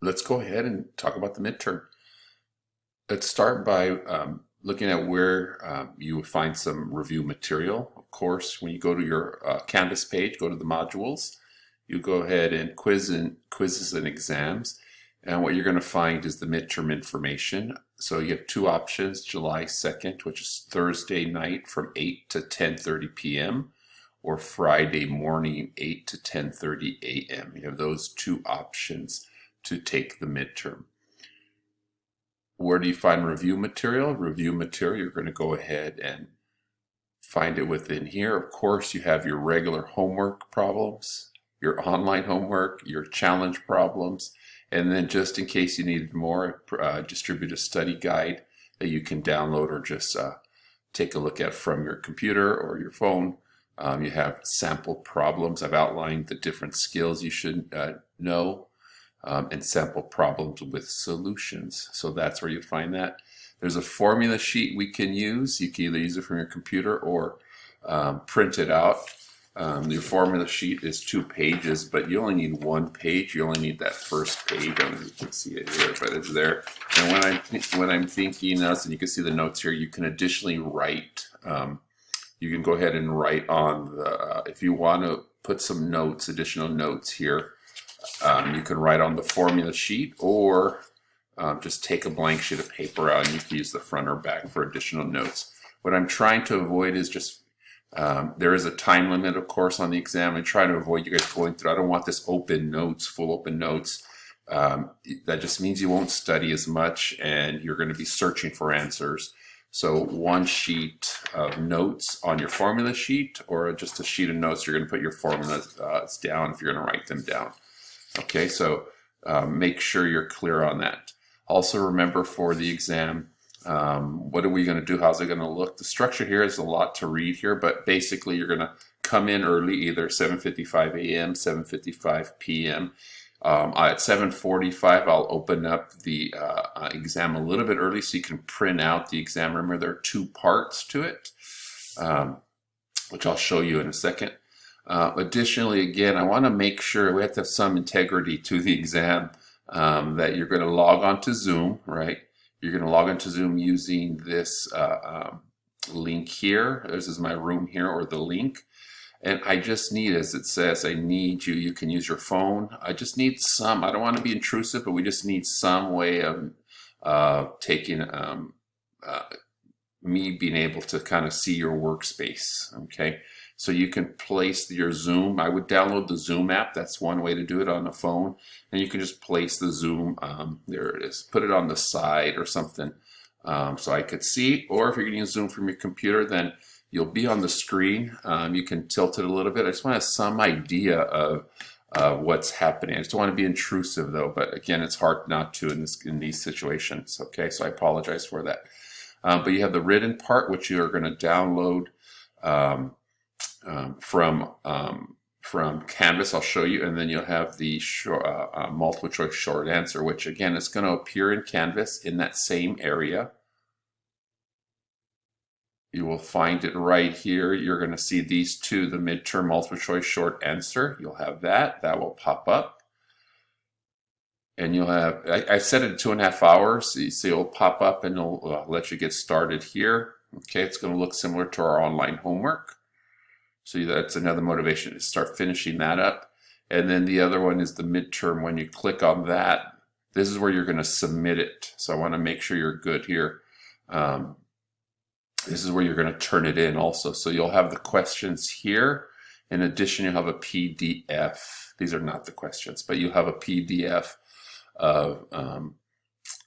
let's go ahead and talk about the midterm. Let's start by looking at where you would find some review material. Of course, when you go to your Canvas page, go to the modules, you go ahead and quizzes and exams. And what you're going to find is the midterm information. So you have two options: July 2nd, which is Thursday night from 8 to 10:30 p.m. or Friday morning 8 to 10:30 a.m. You have those two options to take the midterm. Where do you find review material? Review material, you're going to go ahead and find it within here. Of course, you have your regular homework problems, your online homework, your challenge problems, and then just in case you needed more, distribute a study guide that you can download or just take a look at from your computer or your phone. You have sample problems. I've outlined the different skills you should know, and sample problems with solutions. So that's where you find that. There's a formula sheet we can use. You can either use it from your computer or print it out. Your formula sheet is 2 pages, but you only need 1 page. You only need that first page. I don't know if you can see it here, but it's there. And when I'm thinking this, and you can see the notes here, you can additionally write. You can go ahead and write on the, if you want to put some notes, additional notes here, you can write on the formula sheet, or just take a blank sheet of paper out and you can use the front or back for additional notes. What I'm trying to avoid is just, there is a time limit, of course, on the exam. I'm trying to avoid you guys going through. I don't want this open notes, full open notes. That just means you won't study as much and you're going to be searching for answers. So 1 sheet of notes on your formula sheet, or just a sheet of notes, you're going to put your formulas down if you're going to write them down. Okay, so make sure you're clear on that. Also remember for the exam, what are we going to do? How's it going to look? The structure here is a lot to read here, but basically you're going to come in early, either 7:55 a.m., 7:55 p.m. At 7:45, I'll open up the exam a little bit early so you can print out the exam. Remember, there are 2 parts to it, which I'll show you in a second. Additionally, again, I want to make sure we have to have some integrity to the exam, that you're going to log on to Zoom, right? You're going to log into Zoom using this link here. This is my room here, or the link. And I just need, as it says, I need you. You can use your phone. I just need some, I don't want to be intrusive, but we just need some way of taking, me being able to kind of see your workspace, okay? So you can place your Zoom. I would download the Zoom app. That's one way to do it on the phone. And you can just place the Zoom, there it is, put it on the side or something, so I could see. Or if you're going to use Zoom from your computer, then you'll be on the screen. You can tilt it a little bit. I just want to have some idea of what's happening. I just don't want to be intrusive though, but again, it's hard not to in these situations. Okay, so I apologize for that. But you have the written part, which you are going to download from Canvas. I'll show you, and then you'll have the multiple choice short answer, which again is going to appear in Canvas in that same area. You will find it right here. You're going to see these two, the midterm multiple choice short answer. You'll have that. That will pop up. And you'll have, I set it to 2.5 hours. So you see it'll pop up and it'll let you get started here. Okay, it's going to look similar to our online homework. So that's another motivation to start finishing that up. And then the other one is the midterm. When you click on that, this is where you're going to submit it. So I want to make sure you're good here. This is where you're going to turn it in also. So you'll have the questions here. In addition, you'll have a PDF. These are not the questions, but you'll have a PDF of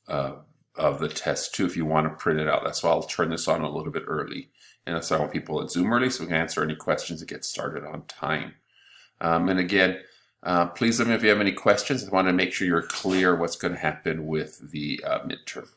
the test too if you want to print it out. That's why I'll turn this on a little bit early. And that's why I want people at Zoom early so we can answer any questions and get started on time. And again, please let me know if you have any questions. I want to make sure you're clear what's going to happen with the midterm.